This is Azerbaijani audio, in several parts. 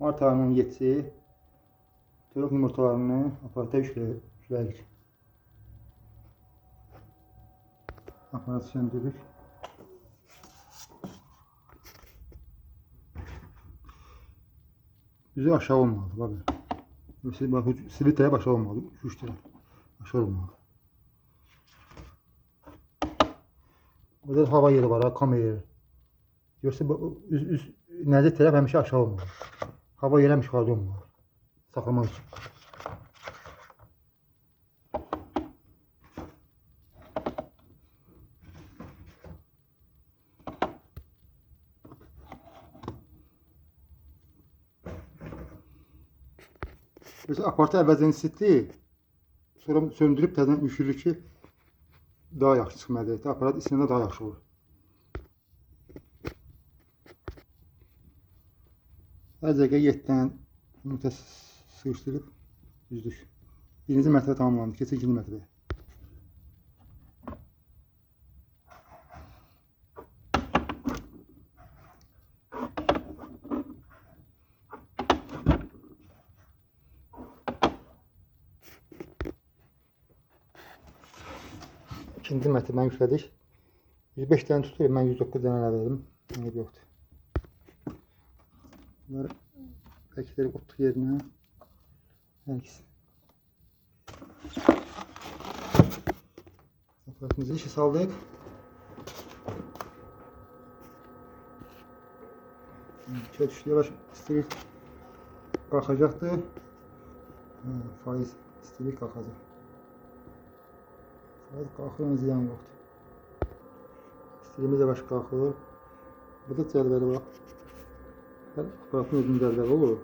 Mart ayının 7'si toyuq yumurtalarını aparata yükləyirik. Aparatı söndürürük. Üzü aşağı olmalı. Bakın. Bak, siliteye aşağı olmalı. 3 taraf aşağı olmalı. Burada hava yeri var, kamera yeri. Yoxsa nəzət tərəf həmişə aşağı olmalı. Hava yeri həmişə yuxarıda olmalı. Saxlamaq üçün. Mesela aparatı əvvəlcən isitdik, sonra söndürüb təzədən üşürük ki, daha yaxşı çıxmalıdır. Aparat isinəndə daha yaxşı olur. Hər dəqiqə 7-dən yumurta sığışdırıb düzdük. Birinci mərtəbə tamamlandı, keçək ikinci mərtəbəyə. İkinci mərtəbəni yüklədik. 105 dənə tutuyor, mən 109 dənə əlavə verdim. Eybi yoxdur. Bunları bəkləri qutluq yerinə. Hər ikisi. Aparatımızı işe saldık. Düştü, yavaş istilik qalxacaqdır. Faiz istilik qalxacaq. Faiz qalxır, ziyan yoxdur. İstilimiz yavaş qalxır. Burada cədvəli var. Hər aparatın özünün cədvəli olur.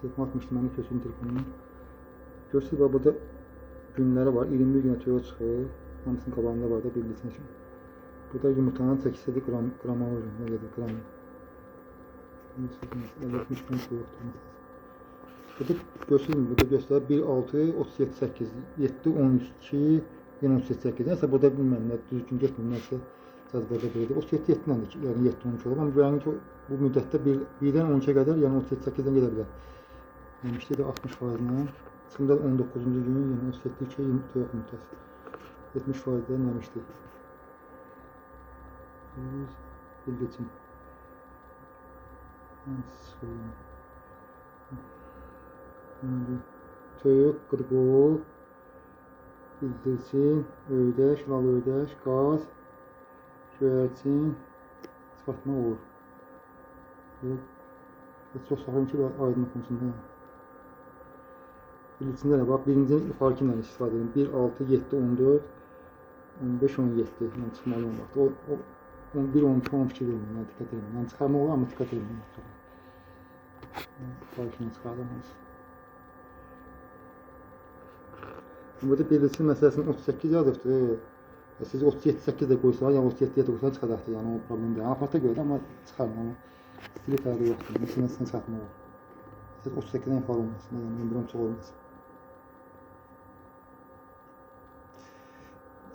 Çəkmə atmışdım mənim köçün telefonunu. Görsünüz, burada günləri var. 21 günə toya çıxır. Hamısının qabağında var da bildirsin ki. Burada yumurtanın çəkisi qrama olur. Nə gedir? Qram. 50 gram toyuqdur. Burada görsünüz, burada göstərir 1, 6, 37, 8, 7, 12, yenə 38, 8. Nəsə burada bilməm, düzgün getmir, nəsə cədvəldə belədir. 37, 7-dən də, yəni 7, 12 olur. Amma görənin ki, bu müddətdə 1-dən 12-yə qədər, yəni 37, 8-dən gedə bilər. Demişdi də 60%-lə. Çıxımda 19-cu gün, yəni 37, 2, toyuq yumurtası. 70%-dən demişdi. Bildirçin. Toyuq, qırqov, bildirçin, öydəş, lal öydəş, qaz, göyərçin, çıxartma olur. Çox saxlayın ki, aydın oxunsun. Bildirçində də bax, birinci yuxarı ilə istifadə edin. 1, 6, 7, 14, 15, 17. Yəni çıxmalı olmaq. 1, 12, 12 verməyin, yəni diqqət edin. Yəni çıxarma olur, amma diqqət edin. Yuxarı çıxardamaz. Burada bildirçin məsələsinin 38 yazıbdır. Siz 37-8 də qoysanlar, yəni 37-yə də qoysanlar çıxacaqdır. Yəni o problem deyil. Aparata görə də amma çıxarın. Amma stili fərqi yoxdur. Məsələsindən çıxartma olur. Siz 38-dən yuxarı olmasın. Yəni bir çox olmasın.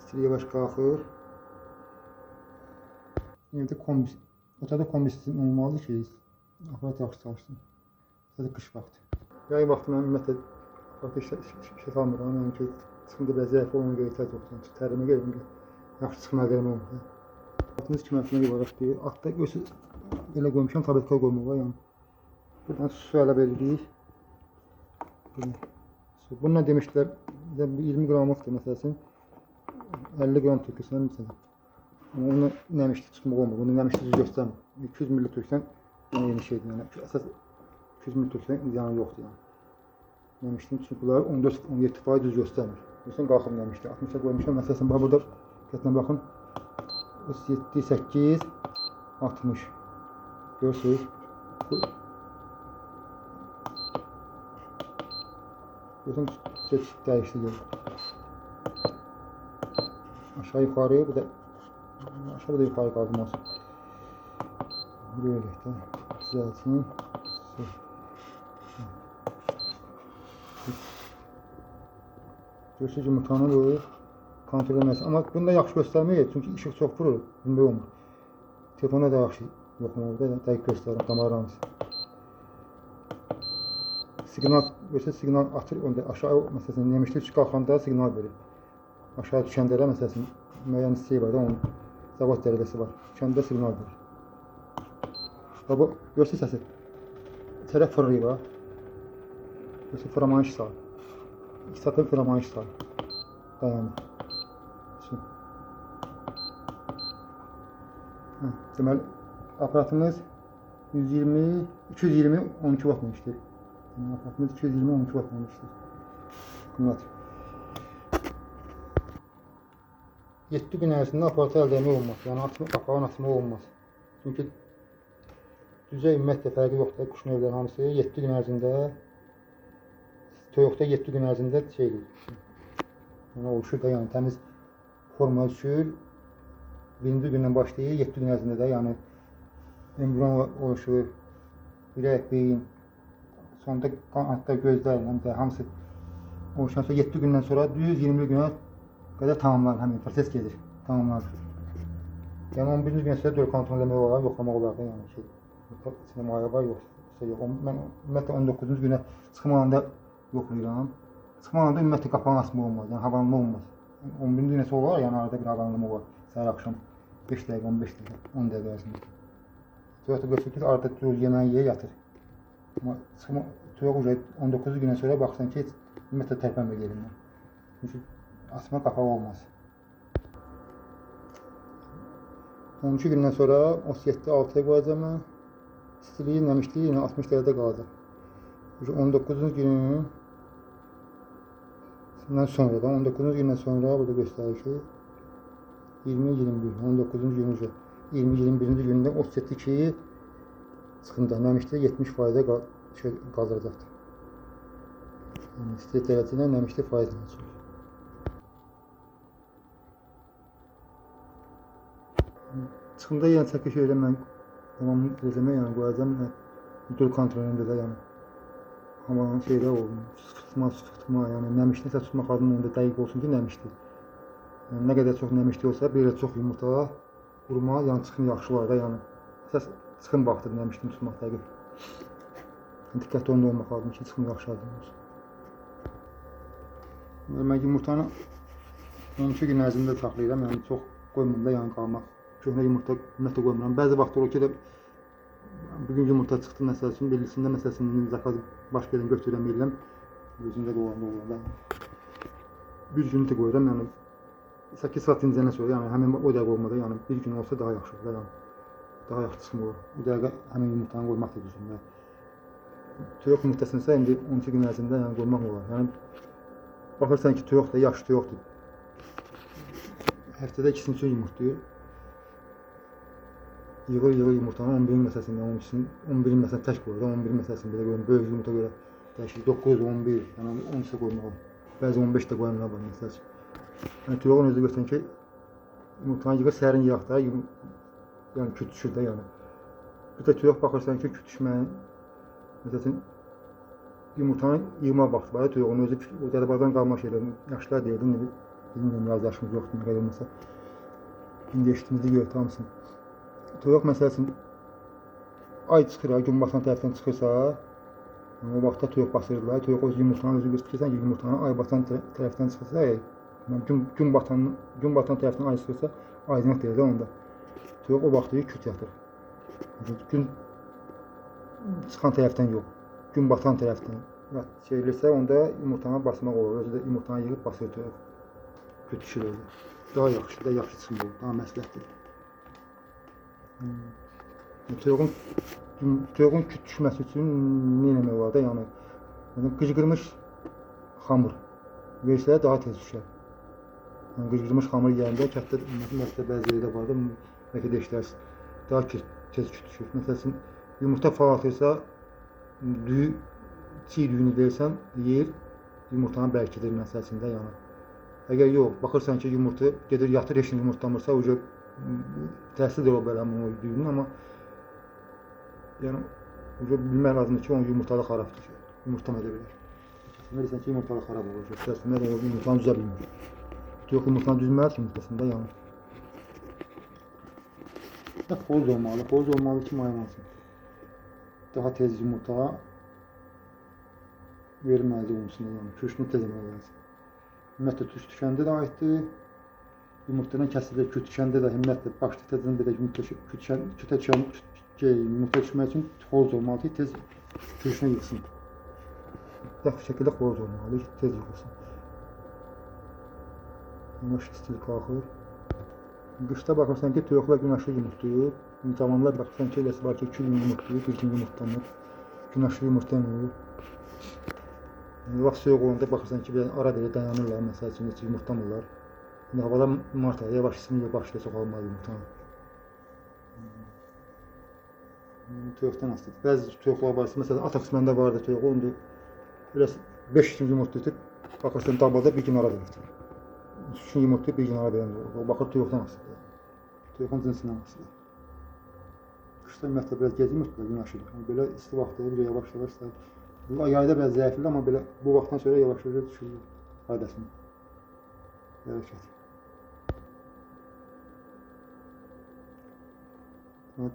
Stili yavaş qalxır. Evdə kombi, otaqda kombi sistemi olmalıdır ki, aparat yaxşı çalışsın. Sadəcə qış vaxtı. Yay vaxtı mən ümumiyyətlə aparatı işə salmıram. Yəni ki, çıxımda bəzi zəif olan qeytlər yoxdur. Tərimə gəlin ki, yaxşı çıxma qərmə olur. Aparatımız iki mərtəbə ibarət deyil. Altda görsünüz, belə qoymuşam, tabletka qoymaq var. Yəni, buradan su əlavə edirik. Bununla demişdilər, 20 qramlıqdır məsələsin. 50 qram tökürsən məsələn. Onu nəmişli tutmaq olmur, bunu nəmişli göstərmir. 200 ml töksən, yeni şeydir. Yəni, əsas 200 ml töksən, ziyanı yoxdur. Yəni. Nəmişlinin çünki bunları 14-17% düz göstərmir. Görsən, qalxım nəmişli. 60-a qoymuşam, məsələsin, burada diqqətlə baxın. 37, 8, 60. Görürsünüz. Görsən, dəyişdi gəlir. Aşağı yuxarı, bu da aşağıda yuxarı qaldırmaz. Böyle də düzəltin. Görürsünüz, yumurtanı vurur. Kontrol edilməsin. Amma bunu da yaxşı göstərməyir, çünki işıq çox vurur, bilmək olmur. Telefonda da yaxşı yoxlamır, dəqiq göstərir, kameramız. siqnal versə siqnal atır, onda aşağı məsələn nemişlik qalxanda siqnal verir. Aşağı düşəndə də məsələn müəyyən hissəyi var da onun zavod dərəcəsi var. Düşəndə siqnal verir. Və bu görsə səsi tərəf fırlayır var. Görsə fırlamayış sağ. İki satın fırlamayış sağ. Dayanır. Deməli aparatımız 220 12 watt işləyir. Aparatımız 220 12 watt işləyir. Qiyməti 7 gün ərzində aparatı əldə etmək olmaz. Yəni qapağın açmaq olmaz. Çünki düzə ümumiyyətlə fərqi yoxdur. Quş növləri hamısı 7 gün ərzində toyuqda 7 gün ərzində şeydir. Yəni oluşur da, yəni təmiz forma düşür. 1-ci gündən başlayır, 7 gün ərzində də yəni embrion oluşur, ürək, beyin, sonunda qanadlar, gözlər, hamısı oluşan sonra 7 gündən sonra düz 20 günə qədər tamamlanır, həmin proses gedir, tamamlanır. Yəni 11-ci günə sonra döl kontrol eləmək olar, yoxlamaq olar da, yəni ki, içində maya var, yoxsa yox. Mən ümumiyyətlə 19-cu günə çıxım alanda yoxlayıram. Çıxım alanda ümumiyyətlə qapağını açmaq olmaz, yəni havanlama olmaz. 11-ci günə sonra olar, yəni arada bir havanlama var, səhər axşam 5 dəqiqə, 15 dəqiqə, 10 dəqiqə ərzində. Toyuq da götürür ki, arada durur, yeməyi yer, yatır. Amma toyuq 19 gündən sonra baxsan ki, ümumiyyətlə tərpənmir yerindən. Çünki açma qapağı olmaz. 12 gündən sonra 37-6-ya qoyacam mən. İstiliyi, nəmişliyi yenə 60 dərəcədə qalacaq. 19-cu gündən sonra da, 19-cu gündən sonra burada göstərir ki, 20-21, 19-cu gününcə, 20-21-ci gündə 37-2 çıxımda, nəmişdə 70%-ə qaldıracaqdır. Yəni, istəyir dərəcə ilə nəmişdə faydalanacaq. Çıxımda yəni çəkiş elə mən tamamını rejimə yəni qoyacam, döl kontrolündə də yəni havanın şeydə olsun, tutma, yəni nəmişdə tutmaq adının onda dəqiq olsun ki, nəmişdir. Yəni, nə qədər çox nəmişli olsa, bir də çox yumurta qurma, yəni çıxım yaxşı var da, yəni əsas çıxım vaxtıdır nəmişlini tutmaq dəqiq. Diqqətli onda olmaq lazım ki, çıxım yaxşı əldə olsun. Mən yumurtanı 12 gün ərzində saxlayıram, yəni çox qoymam da, yəni qalmaq. Köhnə yumurta ümumiyyətlə qoymuram. Bəzi vaxt olur ki, bugün yumurta çıxdı məsəl üçün, birisində məsəl üçün zakaz başqa yerdən götürürəm, eləyəm, özündə qoyanda olur da. Bir günü də qoyuram, yəni 8 saat incəndən sonra, yəni həmin o dəqiqə olmada, yəni bir gün olsa daha yaxşı olur, yəni daha yaxşı çıxım olur. O dəqiqə həmin yumurtanı qoymaq da düzgün. Toyuq yumurtasınsa indi 12 gün ərzində yəni qoymaq olar. Yəni baxırsan ki, toyuq da yaxşı toyuqdur. Həftədə ikisini üçün yumurtlayır. Yığır yumurtanı 11-in məsələsində, 11-in məsələsində tək qoyur da, 11-in məsələsində belə qoyur, böyük yumurta görə dəyişir, 9, 11, yəni 13-də qoymaq olur. Bəzi 15-də qoyanlar var məsəl üçün. Yəni toyuğun özü götürün ki, yumurtanı yığır, sərin yağda, yəni küt düşür də yəni. Bir də toyuq baxırsan ki, küt düşməyin, məsəl üçün yumurtanı yığma vaxtı var, toyuğun özü o dərbardan qalma şeylər, yaşlar deyildi, bilmiyorum, yaz yaşımız yoxdur, nə qədər olmasa. İndi eşitimizi görür, hamısını. Toyuq məsəl üçün ay çıxır, gün batan tərəfdən çıxırsa, o vaxtda toyuq basırdılar. Toyuq öz yumurtanı özü götürürsən ki, yumurtanı ay batan tərəfdən çıxırsa, gün batan tərəfdən ay çıxırsa, aydınlıq deyir də onda. Toyuq o vaxtı küt yatır. Gün çıxan tərəfdən yox, gün batan tərəfdən çevrilirsə, onda yumurtana basmaq olur. Özü də yumurtanı yığıb basır toyuq. Küt düşür özü. Daha yaxşı, yaxşı çıxım olur, daha məsləhətdir. Toyuğun küt düşməsi üçün nə eləmək olar da, yəni qıcqırmış xamır versələr daha tez düşər. Yəni qıcqırmış xamır yeyəndə kətdə məsələ bəzi yerdə var da, bəlkə də işlərsiz, daha tez küt düşür. Məsəl üçün yumurta fal atırsa, çiğ düyünü versən, yer yumurtanı bərkidir məsəl üçün də, yəni. Əgər yox, baxırsan ki, yumurta gedir yatır, heç yumurtlamırsa, təsir də o belə o düyünün, amma yəni bilmək lazımdır ki, onun yumurtalı xarabdır ki, yumurtam edə bilər. Bilirsən ki, yumurtalı xarab olur, təsirində də yumurtanı düzə bilmir. Yox, yumurtanı düzməlidir ki, yumurtasında yəni. Xoz olmalı ki, mayalansın. Daha tez yumurta verməlidir onun içində, yəni kürüşünü tez yemək lazım. Ümumiyyətlə tuş düşəndə də aiddir. Yumurtadan kəsilir, küt düşəndə də ümumiyyətlə başda tezdən belə yumurta düşmək üçün xoruz olmalıdır, tez kürüşünə yıxsın. Dəqiq şəkildə xoruz olmalıdır, tez yıxılsın. Yavaş istil qalxır. Qışda baxırsan ki, toyuqlar günəşli yumurtlayır. Zamanlar baxırsan ki, eləsi var ki, 2 gün yumurtlayır, 1 gün yumurtlanır. Günəşli yumurtlamır. Vaxt soyuq olanda baxırsan ki, ara verə dayanırlar, məsəl üçün heç yumurtlamırlar. İndi havada mart ayı yavaş isinir, başlayır çoxalmalı yumurtanı. Toyuqdan asılıdır. Bəzi toyuqlar var, məsələn, Atax məndə vardı toyuq, onda biraz 5 gün yumurtlayır, baxırsan dabada 1 gün ara verir. 3 gün yumurtlayıb 1 gün ara verən olur. O baxır toyuqdan asılıdır. Toyuqun cinsindən asılıdır. Qışda ümumiyyətlə biraz gec yumurtlayır, günəşlidir. Belə isti vaxtda bir yavaş-yavaş sayır. Yayda biraz zəiflidir, amma belə bu vaxtdan sonra yavaş-yavaş düşürür faydasını. Hərəkət.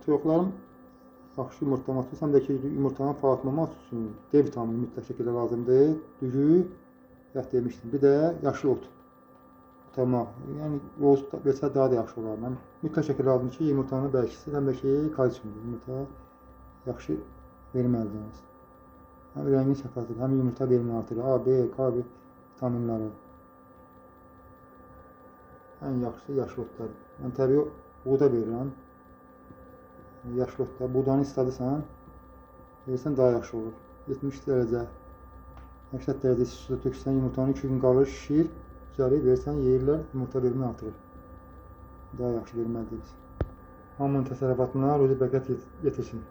Toyuqların yaxşı yumurtlaması, həm də ki, yumurtanın fəaliyyətməsi üçün D vitamini mütləq şəkildə lazımdır. Düyü, yat demişdim. Bir də yaşıl ot. Tamam. Yəni yoğurt versə daha da yaxşı olar. Mütləq şəkildə lazımdır ki, yumurtanı bərkisin, həm də ki, kalsiumdur. Yumurta yaxşı verməlidir. Həm rəngini səfədir, həm yumurta verimini artırır. A, B, K vitaminləri. Ən yaxşısı yaşıl otlardır. Mən təbii buğda verirəm. Yaşlı otlar, buğdanı istədirsən, versən daha yaxşı olur. 70 dərəcə, 80 dərəcə isti suda töksən, yumurtanı 2 gün qalır, şişir, gəlir, versən, yeyirlər, yumurta verimini artırır. Daha yaxşı verməlidir biz. Hamının təsərrüfatına ruzi bərəkət yetirsin.